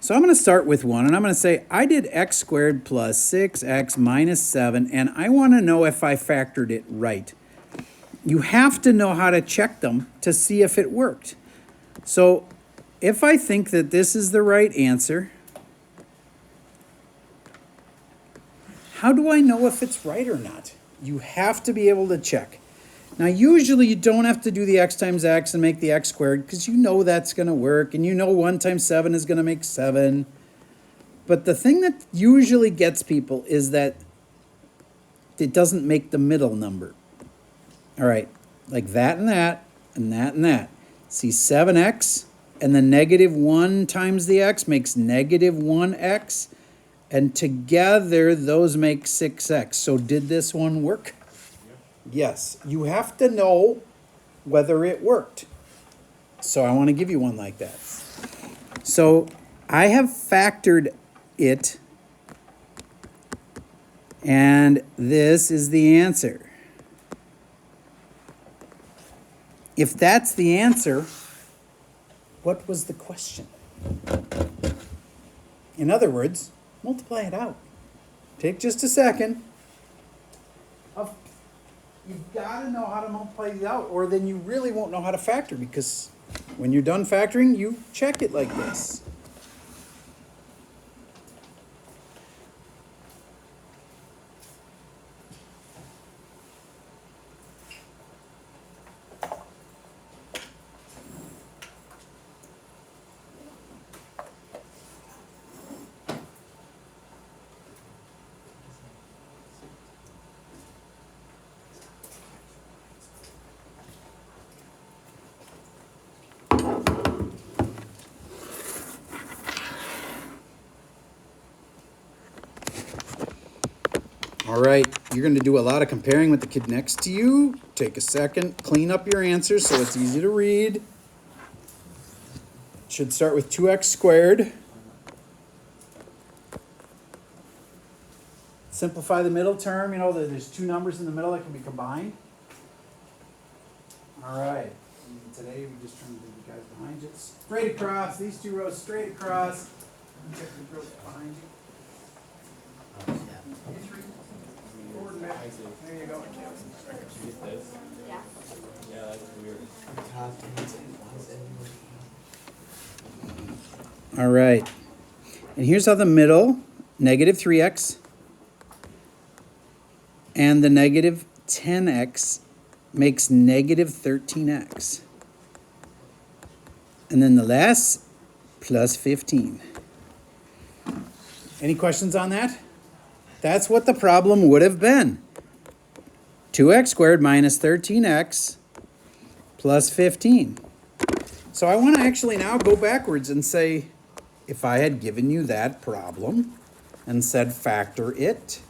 So I'm going to start with 1, and I'm going to say I did x squared plus 6x minus 7, and I want to know if I factored it right. You have to know how to check them to see if it worked. So if I think that this is the right answer, how do I know if it's right or not? You have to be able to check. Now, usually you don't have to do the x times x and make the x squared because you know that's going to work, and you know 1 times 7 is going to make 7. But the thing that usually gets people is that it doesn't make the middle number. All right, like that and that and that and that. See, 7x and the negative 1 times the x makes negative 1x, and together those make 6x. So did this one work? Yes, you have to know whether it worked. So I want to give you one like that. So I have factored it, and this is the answer. If that's the answer, what was the question? In other words, multiply it out. Take just a second. You've got to know how to multiply these out, or then you really won't know how to factor, because when you're done factoring, you check it like this. All right, you're going to do a lot of comparing with the kid next to you. Take a second, clean up your answers so it's easy to read. Should start with 2x squared. Simplify the middle term. You know, there's two numbers in the middle that can be combined. All right, and today we just trying to do the guys behind you. Straight across, these two rows straight across. Check the rows behind you. There you go. Yeah. Yeah, that's weird. All right. And here's how the middle, negative 3x, and the negative 10x makes negative 13x. And then the last, plus 15. Any questions on that? That's what the problem would have been. 2x squared minus 13x plus 15. So I want to actually now go backwards and say, if I had given you that problem and said factor it,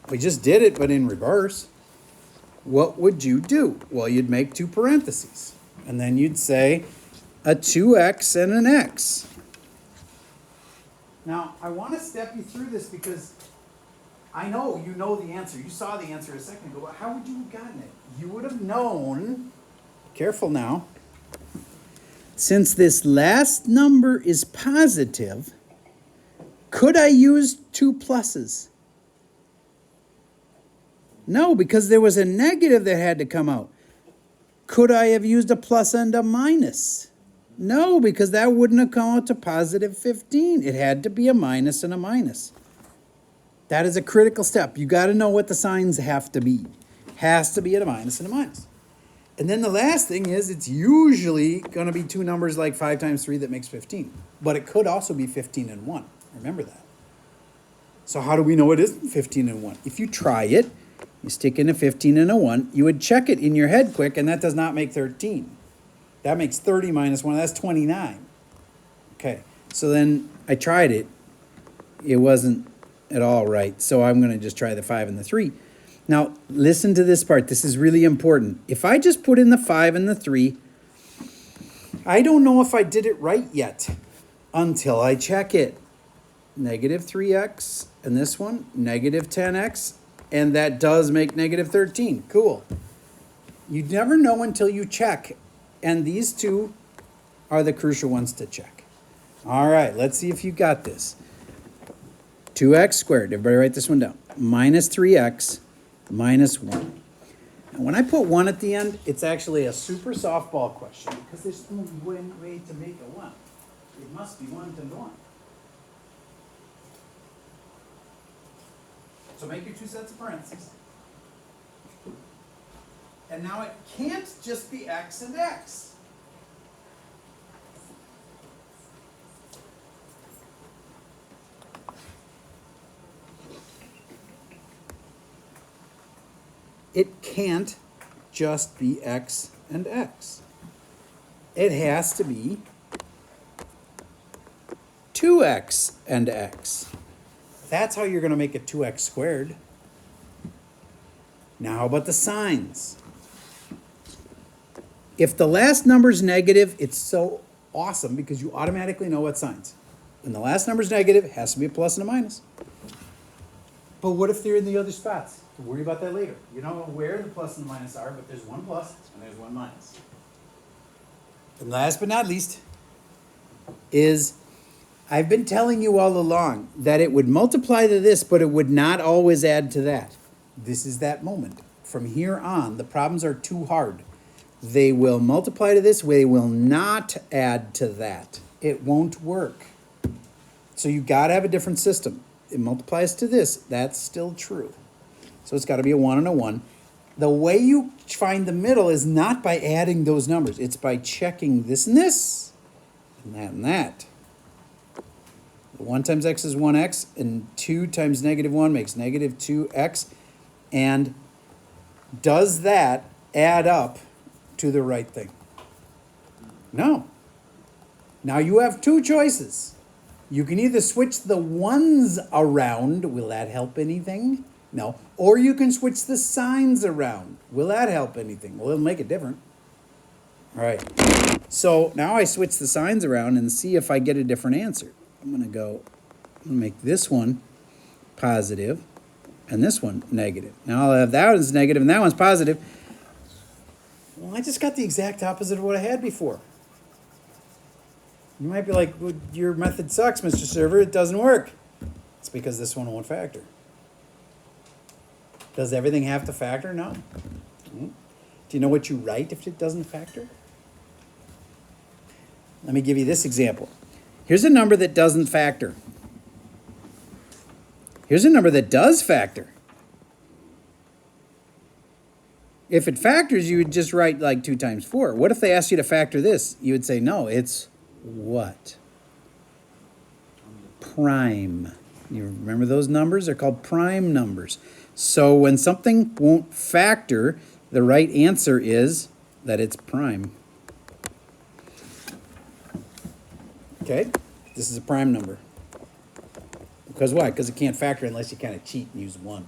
we just did it, but in reverse, what would you do? Well, you'd make two parentheses, and then you'd say a 2x and an x. Now, I want to step you through this because I know you know the answer. You saw the answer a second ago, but how would you have gotten it? You would have known, careful now, since this last number is positive, could I use two pluses? No, because there was a negative that had to come out. Could I have used a plus and a minus? No, because that wouldn't have come out to positive 15. It had to be a minus and a minus. That is a critical step. You got to know what the signs have to be. Has to be at a minus and a minus. And then the last thing is it's usually going to be two numbers like 5 times 3 that makes 15. But it could also be 15 and 1. Remember that. So how do we know it isn't 15 and 1? If you try it, you stick in a 15 and a 1, you would check it in your head quick, and that does not make 13. That makes 30 minus 1. That's 29. Okay, so then I tried it. It wasn't at all right. So I'm going to just try the 5 and the 3. Now, listen to this part. This is really important. If I just put in the 5 and the 3, I don't know if I did it right yet until I check it. Negative 3x, and this one, negative 10x, and that does make negative 13. Cool. You never know until you check. And these two are the crucial ones to check. All right, let's see if you got this. 2x squared, everybody write this one down, minus 3x minus 1. And when I put 1 at the end, it's actually a super softball question because there's only one way to make a 1. It must be 1 times 1. So make your two sets of parentheses. And now it can't just be x and x. It can't just be x and x. It has to be 2x and x. That's how you're going to make it 2x squared. Now how about the signs? If the last number's negative, it's so awesome because you automatically know what signs. When the last number's negative, it has to be a plus and a minus. But what if they're in the other spots? We'll worry about that later. You don't know where the plus and the minus are, but there's one plus and there's one minus. And last but not least is I've been telling you all along that it would multiply to this, but it would not always add to that. This is that moment. From here on, the problems are too hard. They will multiply to this, they will not add to that. It won't work. So you got to have a different system. It multiplies to this, that's still true. So it's got to be a 1 and a 1. The way you find the middle is not by adding those numbers. It's by checking this and this, and that and that. 1 times x is 1x, and 2 times negative 1 makes negative 2x. And does that add up to the right thing? No. Now you have two choices. You can either switch the ones around. Will that help anything? No. Or you can switch the signs around. Will that help anything? Well, it'll make it different. All right. So now I switch the signs around and see if I get a different answer. I'm going to make this one positive and this one negative. Now I'll have that one's negative and that one's positive. Well, I just got the exact opposite of what I had before. You might be like, well, your method sucks, Mr. Server. It doesn't work. It's because this one won't factor. Does everything have to factor? No. Do you know what you write if it doesn't factor? Let me give you this example. Here's a number that doesn't factor. Here's a number that does factor. If it factors, you would just write like 2 times 4. What if they asked you to factor this? You would say, no, it's what? Prime. You remember those numbers? They're called prime numbers. So when something won't factor, the right answer is that it's prime. Okay? This is a prime number. Because why? Because it can't factor unless you kind of cheat and use 1.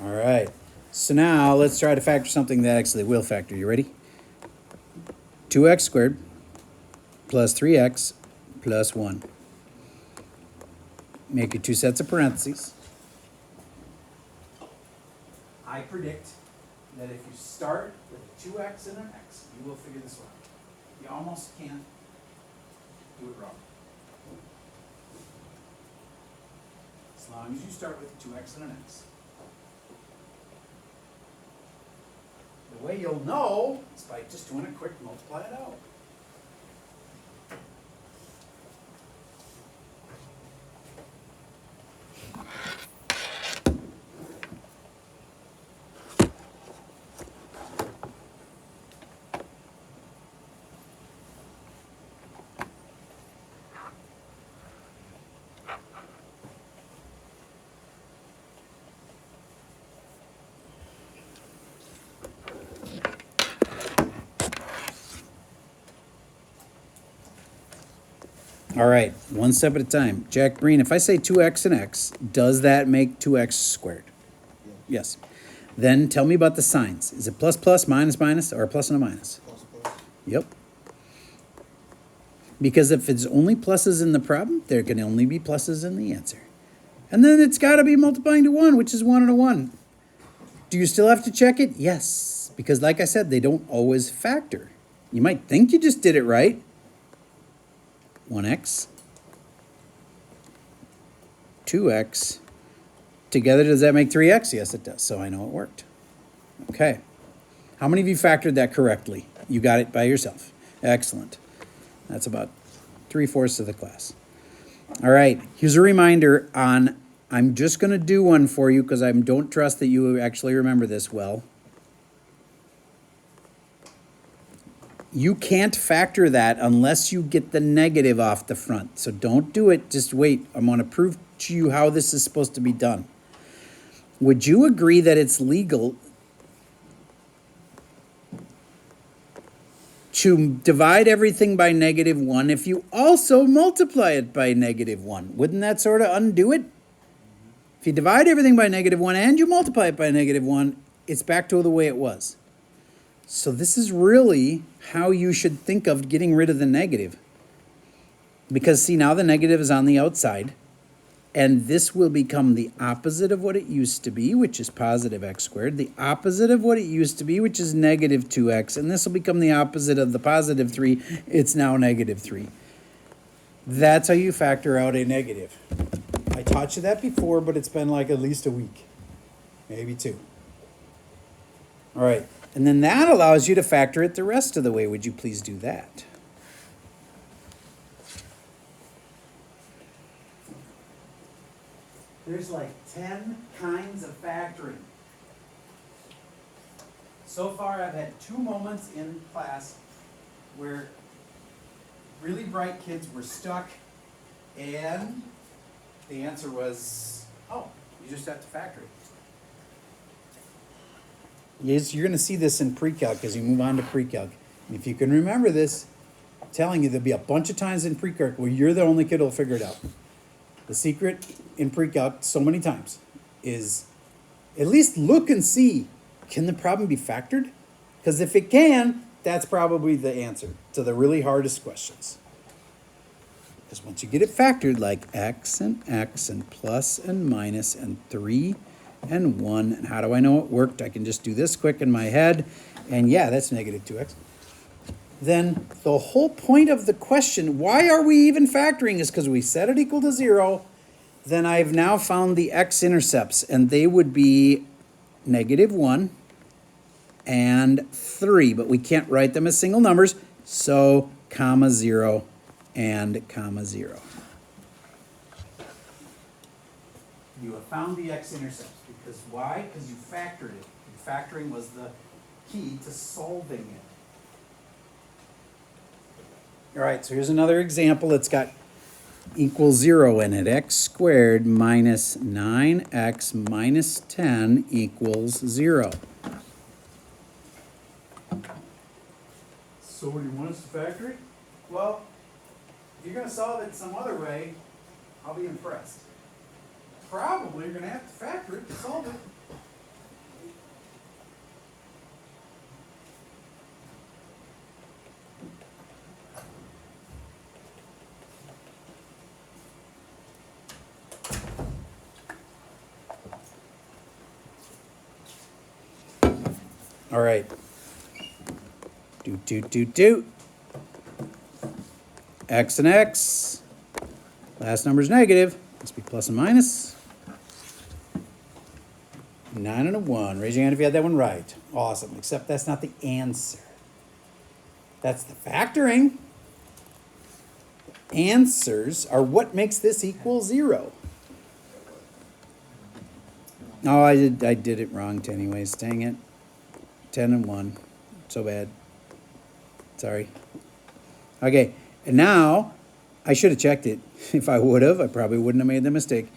All right. So now let's try to factor something that actually will factor. You ready? 2x squared plus 3x plus 1. Make your 2 sets of parentheses. I predict that if you start with a 2x and an x, you will figure this one out. You almost can't do it wrong. As long as you start with 2x and an x. The way you'll know is by just doing a quick multiply it out. All right, one step at a time. Jack Breen, if I say 2x and x, does that make 2x squared? Yeah. Yes. Then tell me about the signs. Is it plus plus, minus minus, or a plus and a minus? Plus, plus. Yep. Because if it's only pluses in the problem, there can only be pluses in the answer. And then it's got to be multiplying to 1, which is 1 and a 1. Do you still have to check it? Yes. Because like I said, they don't always factor. You might think you just did it right. 1x, 2x. Together, does that make 3x? Yes, it does. So I know it worked. Okay. How many of you factored that correctly? You got it by yourself. Excellent. That's about 3/4 of the class. All right. Here's a reminder on, I'm just going to do one for you because I don't trust that you actually remember this well. You can't factor that unless you get the negative off the front. So don't do it. Just wait. I'm going to prove to you how this is supposed to be done. Would you agree that it's legal to divide everything by -1 if you also multiply it by -1? Wouldn't that sort of undo it? If you divide everything by -1 and you multiply it by -1, it's back to the way it was. So this is really how you should think of getting rid of the negative. Because see, now the negative is on the outside, and this will become the opposite of what it used to be, which is positive x squared, the opposite of what it used to be, which is negative 2x, and this will become the opposite of the positive 3. It's now negative 3. That's how you factor out a negative. I taught you that before, but it's been like at least a week, maybe 2. All right, and then that allows you to factor it the rest of the way. Would you please do that? There's like 10 kinds of factoring. So far, I've had 2 moments in class where really bright kids were stuck, and the answer was, oh, you just have to factor it. Yes, you're going to see this in pre-calc as you move on to pre-calc. And if you can remember this, I'm telling you, there'll be a bunch of times in pre-calc where you're the only kid who'll figure it out. The secret in pre-calc so many times is at least look and see, can the problem be factored? Because if it can, that's probably the answer to the really hardest questions. Because once you get it factored, like x and plus and minus and 3 and 1, and how do I know it worked? I can just do this quick in my head, and yeah, that's negative 2x. Then the whole point of the question, why are we even factoring, is because we set it equal to 0. Then I've now found the x-intercepts, and they would be -1 and 3, but we can't write them as single numbers, so comma 0 and comma 0. You have found the x-intercepts, because why? Because you factored it. Factoring was the key to solving it. All right, so here's another example. It's got equals 0 in it. X squared minus 9x minus 10 equals 0. So what do you want us to factor it? Well, if you're going to solve it some other way, I'll be impressed. Probably you're going to have to factor it to solve it. All right. Do. X and x. Last number's negative. Must be plus and minus. 9 and a 1. Raise your hand if you had that one right. Awesome. Except that's not the answer. That's the factoring. Answers are what makes this equal 0. Oh, I did it wrong anyways. Dang it. 10 and 1. So bad. Sorry. Okay. And now, I should have checked it. If I would have, I probably wouldn't have made the mistake.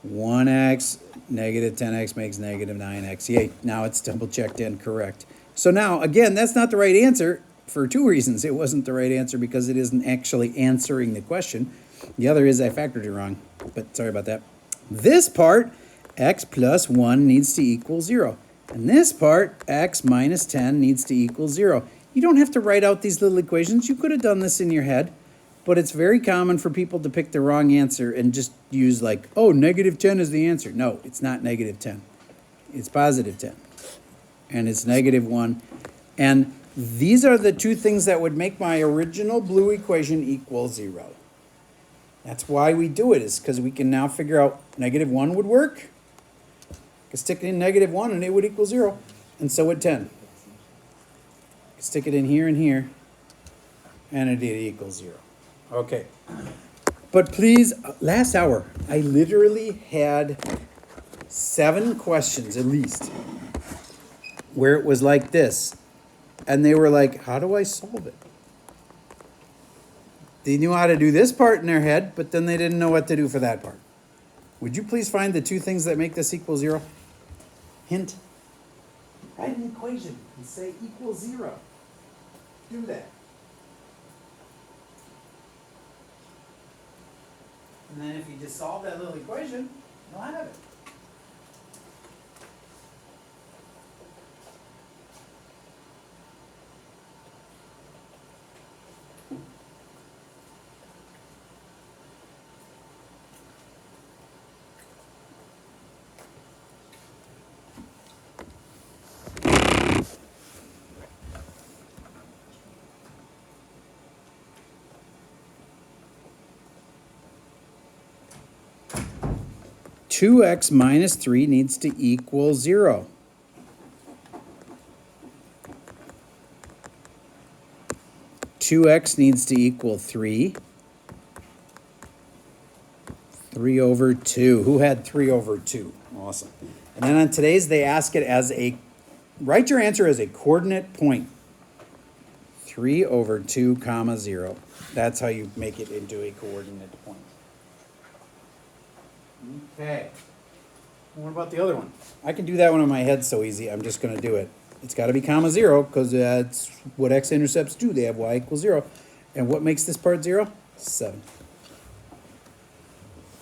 1x negative 10x makes negative 9x. Yay. Now it's double checked and correct. So now, again, that's not the right answer for 2 reasons. It wasn't the right answer because it isn't actually answering the question. The other is I factored it wrong. But sorry about that. This part, x plus 1 needs to equal 0. And this part, x minus 10 needs to equal 0. You don't have to write out these little equations. You could have done this in your head. But it's very common for people to pick the wrong answer and just use like, oh, negative 10 is the answer. No, it's not negative 10. It's positive 10. And it's negative 1. And these are the 2 things that would make my original blue equation equal 0. That's why we do it, is because we can now figure out -1 would work. Could stick it in -1 and it would equal 0. And so would 10. Could stick it in here and here and it equals 0. Okay. But please, last hour, I literally had 7 questions at least where it was like this. And they were like, how do I solve it? They knew how to do this part in their head, but then they didn't know what to do for that part. Would you please find the 2 things that make this equal 0? Hint. Write an equation and say equals 0. Do that. And then if you just solve that little equation, you'll have it. Two x minus 3 needs to equal 0. Two x needs to equal 3. 3 over 2. Who had 3 over 2? Awesome. And then on today's, they ask it as a, write your answer as a coordinate point. 3 over 2 comma 0. That's how you make it into a coordinate point. Okay. What about the other one? I can do that one in my head so easy. I'm just going to do it. It's got to be comma 0 because that's what x-intercepts do. They have y equals 0. And what makes this part 0? 7.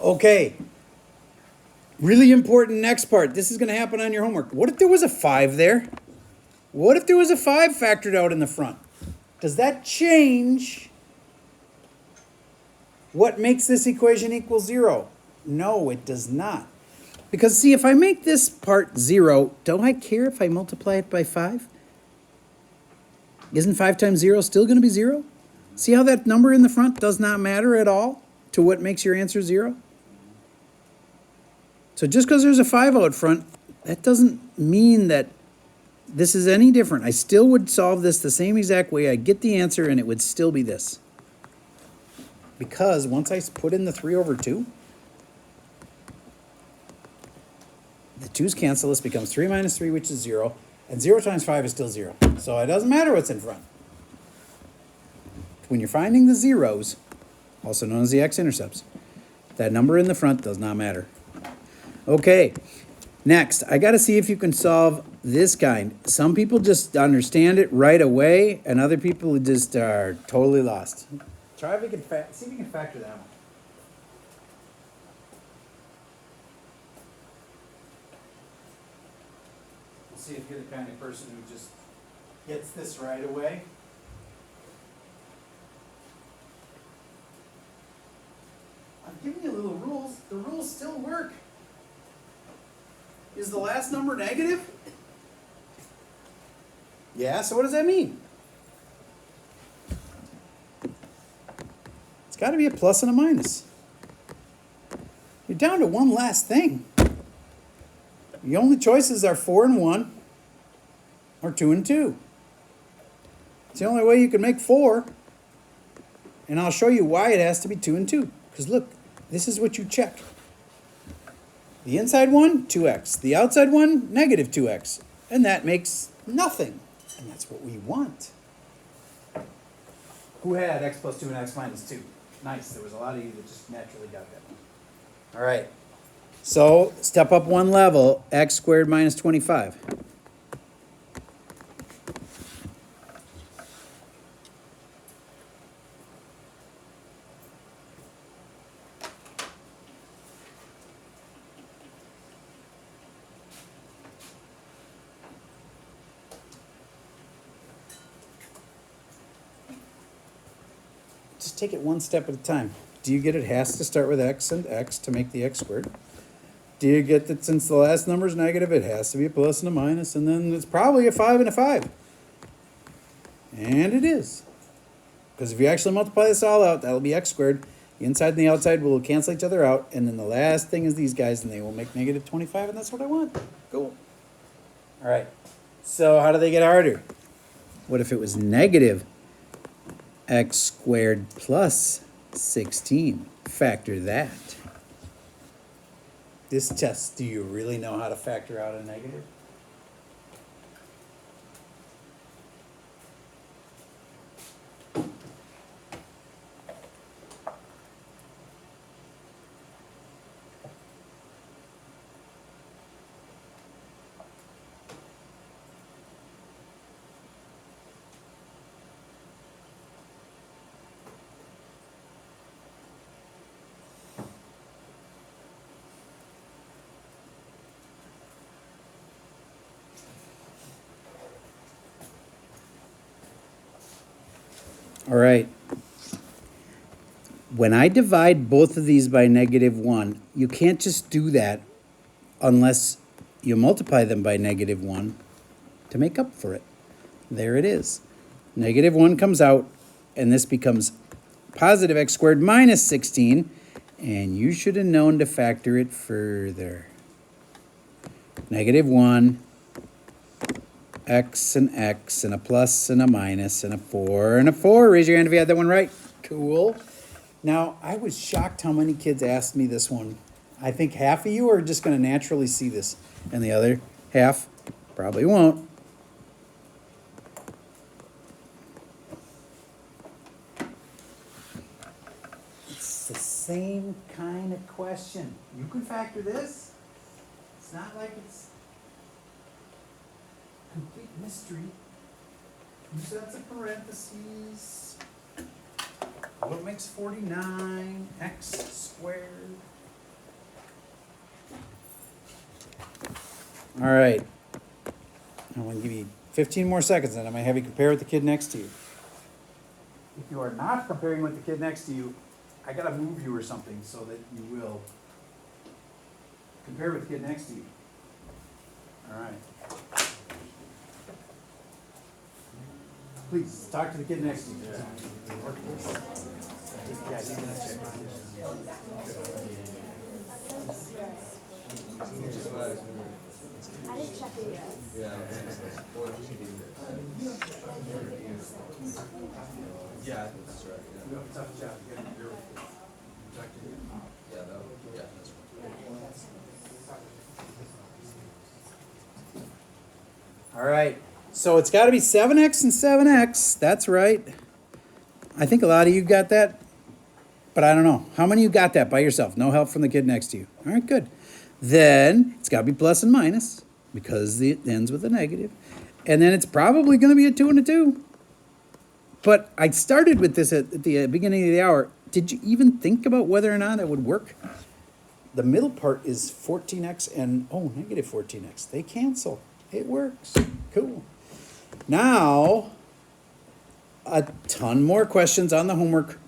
Okay. Really important next part. This is going to happen on your homework. What if there was a 5 there? What if there was a 5 factored out in the front? Does that change what makes this equation equal 0? No, it does not. Because see, if I make this part 0, don't I care if I multiply it by 5? Isn't 5 times 0 still going to be 0? See how that number in the front does not matter at all to what makes your answer 0? So just because there's a 5 out front, that doesn't mean that this is any different. I still would solve this the same exact way. I'd get the answer and it would still be this. Because once I put in the 3 over 2, the 2's cancel. This becomes 3 minus 3, which is 0. And 0 times 5 is still 0. So it doesn't matter what's in front. When you're finding the zeros, also known as the x-intercepts, that number in the front does not matter. Okay, next, I got to see if you can solve this kind. Some people just understand it right away, and other people just are totally lost. Try if you can see if you can factor that one. See if you're the kind of person who just gets this right away. I'm giving you little rules. The rules still work. Is the last number negative? Yeah, so what does that mean? It's got to be a plus and a minus. You're down to one last thing. The only choices are 4 and 1 or 2 and 2. It's the only way you can make 4. And I'll show you why it has to be 2 and 2. Because look, this is what you check. The inside one, 2x. The outside one, negative 2x. And that makes nothing. And that's what we want. Who had x plus 2 and x minus 2? Nice. There was a lot of you that just naturally got that one. All right. So, step up one level, x squared minus 25. Just take it one step at a time. Do you get it has to start with x and x to make the x squared? Do you get that since the last number is negative, it has to be a plus and a minus, and then it's probably a 5 and a 5. And it is. Because if you actually multiply this all out, that'll be x squared. The inside and the outside will cancel each other out, and then the last thing is these guys, and they will make negative 25, and that's what I want. Cool. All right. So how do they get harder? What if it was negative x squared plus 16? Factor that. This test, do you really know how to factor out a negative? All right. When I divide both of these by negative 1, you can't just do that unless you multiply them by negative 1 to make up for it. There it is. Negative 1 comes out, and this becomes positive x squared minus 16, and you should have known to factor it further. Negative 1, x, and a plus, and a minus, and a 4, and a 4. Raise your hand if you had that one right. Cool. Now, I was shocked how many kids asked me this one. I think half of you are just going to naturally see this, and the other half probably won't. It's the same kind of question. You can factor this. It's not like it's complete mystery. Two sets of parentheses. What makes 49? X squared. All right. I'm going to give you 15 more seconds, and I'm going to have you compare with the kid next to you. If you are not comparing with the kid next to you, I got to move you or something so that you will compare with the kid next to you. All right. Please, talk to the kid next to you. Yeah, he's gonna check. I didn't check it yet. Yeah, that's right. You have a tough job getting your Yeah, that's right. All right. So it's got to be 7x and 7x. That's right. I think a lot of you got that, but I don't know. How many of you got that by yourself? No help from the kid next to you. All right, good. Then it's got to be plus and minus because it ends with a negative. And then it's probably going to be a 2 and a 2. But I started with this at the beginning of the hour. Did you even think about whether or not it would work? The middle part is 14x and, negative 14x. They cancel. It works. Cool. Now, a ton more questions on the homework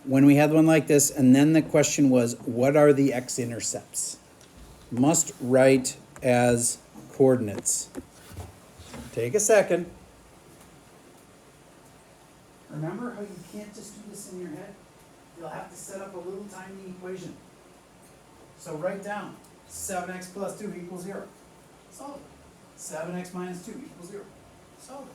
when we had one like this. And then the question was, what are the x-intercepts? Must write as coordinates. Take a second. Remember how you can't just do this in your head? You'll have to set up a little tiny equation. So write down 7x plus 2 equals 0. Solve it. 7x minus 2 equals 0. Solve it.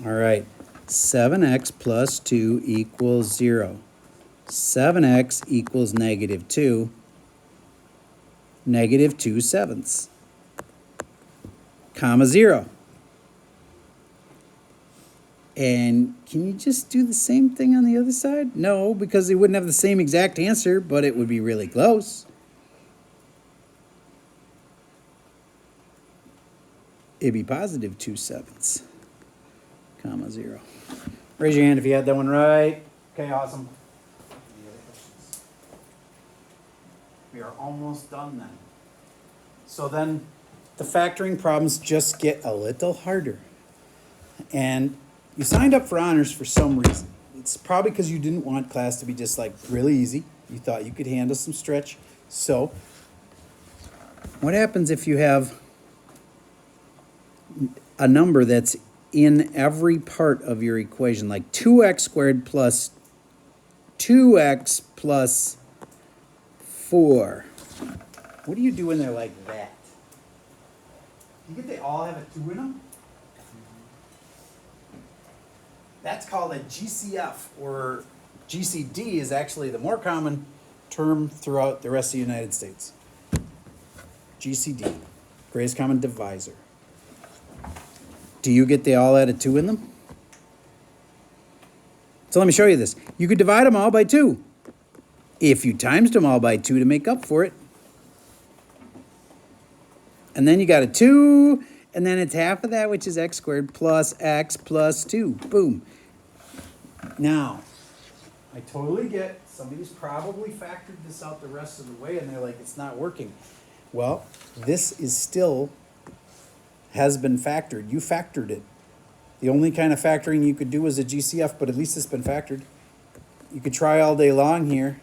All right. 7x plus 2 equals 0. 7x equals negative 2. Negative 2 sevenths. Comma 0. And can you just do the same thing on the other side? No, because they wouldn't have the same exact answer, but it would be really close. It'd be positive 2 sevenths. Comma 0. Raise your hand if you had that one right. Okay, awesome. Any other questions? We are almost done then. So then, the factoring problems just get a little harder. And you signed up for honors for some reason. It's probably because you didn't want class to be just like really easy. You thought you could handle some stretch. So, what happens if you have a number that's in every part of your equation, like 2x squared plus 2x plus 4? What do you do when they're like that? You get they all have a 2 in them? That's called a GCF, or GCD is actually the more common term throughout the rest of the United States. GCD, greatest common divisor. Do you get they all add a 2 in them? So let me show you this. You could divide them all by 2 if you times them all by 2 to make up for it. And then you got a 2, and then it's half of that, which is x squared plus x plus 2. Boom. Now, I totally get somebody's probably factored this out the rest of the way, and they're like, it's not working. Well, this is still has been factored. You factored it. The only kind of factoring you could do is a GCF, but at least it's been factored. You could try all day long here.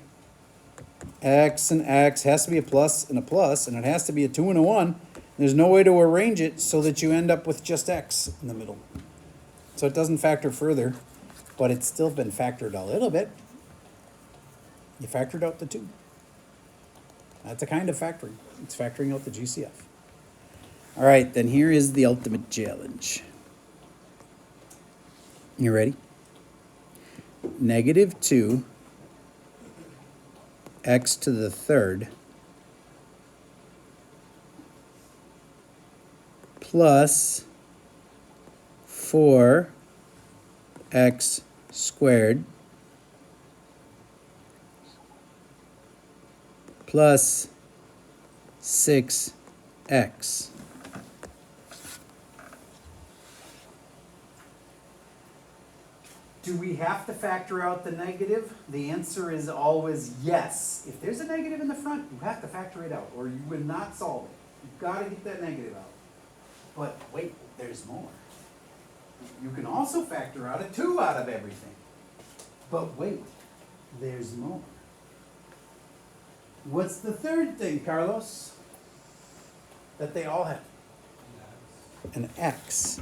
X and X has to be a plus, and it has to be a 2 and a 1. There's no way to arrange it so that you end up with just X in the middle. So it doesn't factor further, but it's still been factored a little bit. You factored out the 2. That's a kind of factoring. It's factoring out the GCF. All right, then here is the ultimate challenge. You ready? Negative 2 x to the third plus 4x squared plus 6x. Do we have to factor out the negative? The answer is always yes. If there's a negative in the front, you have to factor it out, or you would not solve it. You've got to get that negative out. But wait, there's more. You can also factor out a 2 out of everything. But wait, there's more. What's the third thing, Carlos? That they all have an x.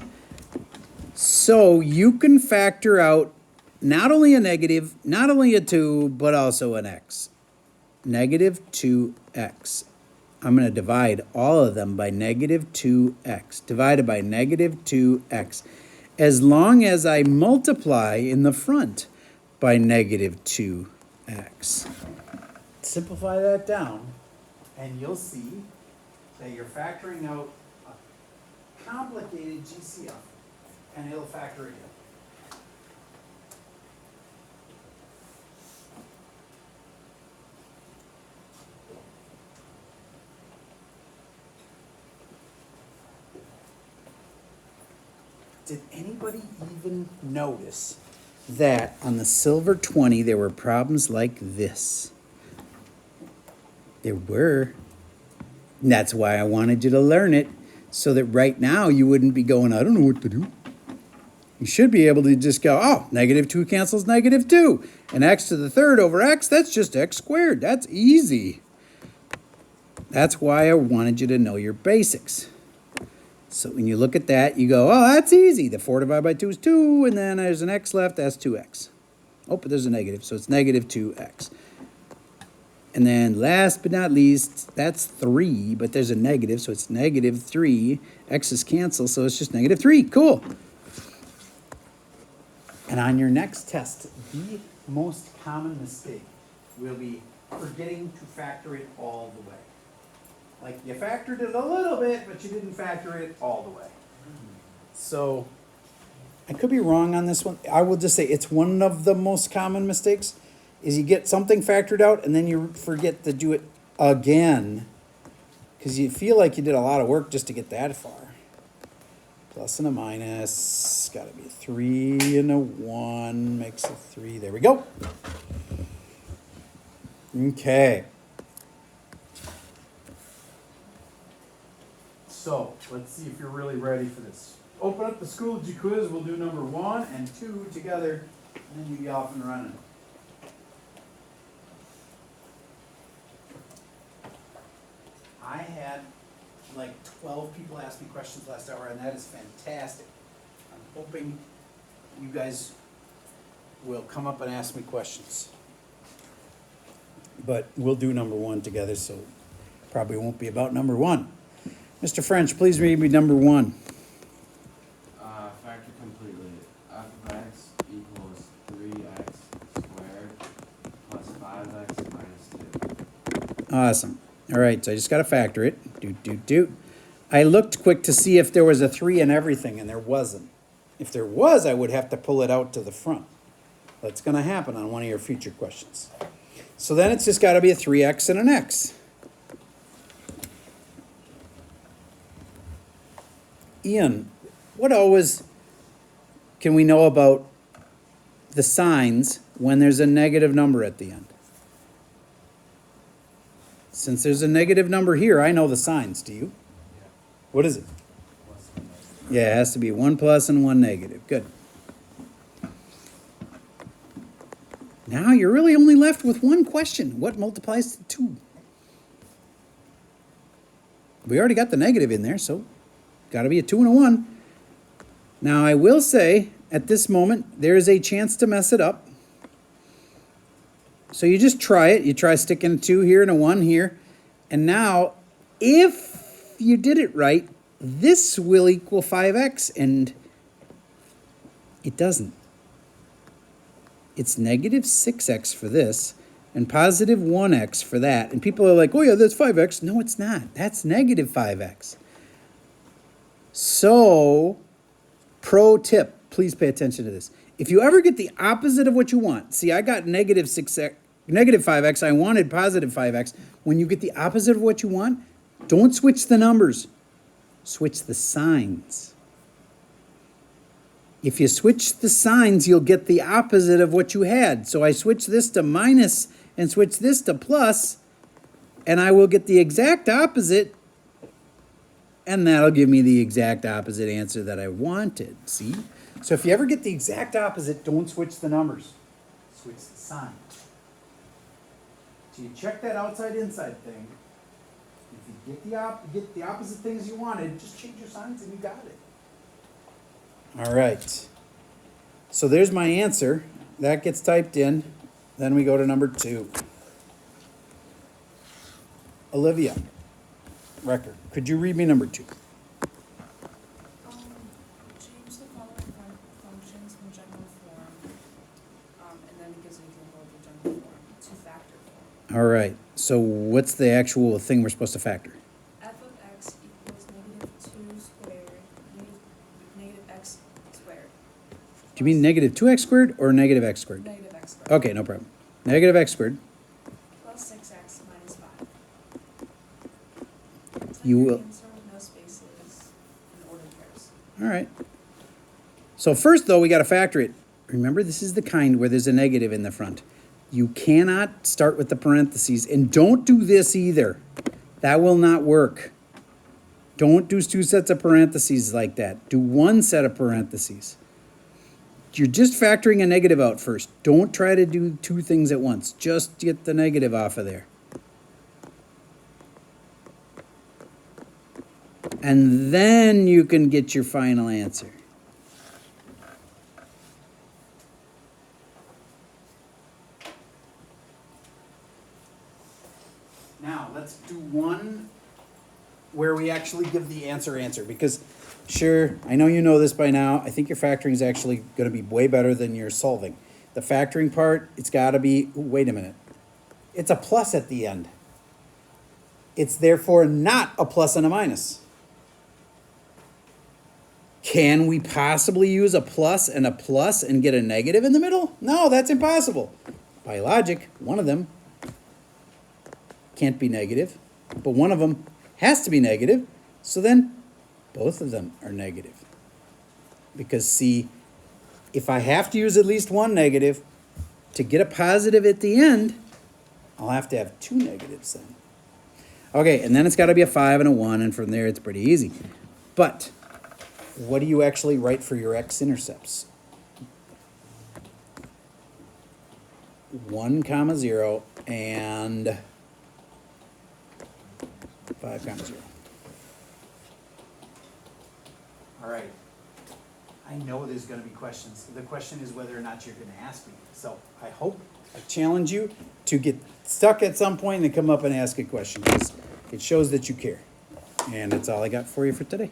So you can factor out not only a negative, not only a 2, but also an x. Negative 2x. I'm going to divide all of them by negative 2x. Divided by negative 2x. As long as I multiply in the front by negative 2x. Simplify that down, and you'll see that you're factoring out a complicated GCF, and it'll factor it in. Did anybody even notice that on the silver 20 there were problems like this? There were. And that's why I wanted you to learn it, so that right now you wouldn't be going, I don't know what to do. You should be able to just go, oh, negative 2 cancels negative 2. And x to the third over x, that's just x squared. That's easy. That's why I wanted you to know your basics. So when you look at that, you go, oh, that's easy. The 4 divided by 2 is 2, and then there's an x left, that's 2x. Oh, but there's a negative, so it's negative 2x. And then last but not least, that's 3, but there's a negative, so it's negative 3. X is canceled, so it's just negative 3. Cool. And on your next test, the most common mistake will be forgetting to factor it all the way. Like you factored it a little bit, but you didn't factor it all the way. So I could be wrong on this one. I will just say it's one of the most common mistakes is you get something factored out and then you forget to do it again because you feel like you did a lot of work just to get that far. Plus and a minus, got to be a 3 and a 1 makes a 3. There we go. Okay. So, let's see if you're really ready for this. Open up the Schoology quiz, we'll do number 1 and 2 together, and then you'll be off and running. I had like 12 people ask me questions last hour, and that is fantastic. I'm hoping you guys will come up and ask me questions. But we'll do number 1 together, so probably won't be about number 1. Mr. French, please read me number 1. Factor completely. F of x equals 3x squared plus 5x minus 2. Awesome. All right, so I just got to factor it. I looked quick to see if there was a 3 in everything, and there wasn't. If there was, I would have to pull it out to the front. That's going to happen on one of your future questions. So then it's just got to be a 3x and an x. Ian, what always can we know about the signs when there's a negative number at the end? Since there's a negative number here, I know the signs. Do you? What is it? Plus and minus. Yeah, it has to be 1 plus and 1 negative. Good. Now you're really only left with one question. What multiplies to 2? We already got the negative in there, so got to be a 2 and a 1. Now I will say, at this moment, there is a chance to mess it up. So you just try it. You try sticking a 2 here and a 1 here. And now, if you did it right, this will equal 5x, and it doesn't. It's negative 6x for this, and positive 1x for that. And people are like, oh yeah, that's 5x. No, it's not. That's negative 5x. So, pro tip, please pay attention to this. If you ever get the opposite of what you want, see, I got negative 5x, I wanted positive 5x. When you get the opposite of what you want, don't switch the numbers, switch the signs. If you switch the signs, you'll get the opposite of what you had. So I switch this to minus and switch this to plus, and I will get the exact opposite, and that'll give me the exact opposite answer that I wanted, see? So if you ever get the exact opposite, don't switch the numbers, switch the sign. So you check that outside-inside thing. If you get the opposite things you wanted, just change your signs and you got it. All right. So there's my answer. That gets typed in. Then we go to number 2. Olivia Record, could you read me number 2? Change the following functions from general form, and then it gives an example of the general form to factor form. All right. So what's the actual thing we're supposed to factor? F of x equals negative 2 squared, negative x squared. Do you mean negative 2x squared or negative x squared? Negative x squared. Okay, no problem. Negative x squared. Plus 6x minus 5. You will- Answer with no spaces in ordered pairs. All right. So first, though, we got to factor it. Remember, this is the kind where there's a negative in the front. You cannot start with the parentheses, and don't do this either. That will not work. Don't do 2 sets of parentheses like that. Do 1 set of parentheses. You're just factoring a negative out first. Don't try to do 2 things at once. Just get the negative off of there. And then you can get your final answer. Now, let's do one where we actually give the answer, because sure, I know you know this by now. I think your factoring is actually going to be way better than your solving. The factoring part, it's got to be, wait a minute. It's a plus at the end. It's therefore not a plus and a minus. Can we possibly use a plus and get a negative in the middle? No, that's impossible. By logic, one of them can't be negative, but one of them has to be negative, so then both of them are negative. Because see, if I have to use at least one negative to get a positive at the end, I'll have to have 2 negatives then. Okay, and then it's gotta be a 5 and a 1, and from there it's pretty easy. But, what do you actually write for your x-intercepts? 1 comma 0 and 5 comma 0. All right. I know there's gonna be questions. The question is whether or not you're gonna ask me. So I hope, I challenge you to get stuck at some point and come up and ask a question, because it shows that you care. And that's all I got for you for today.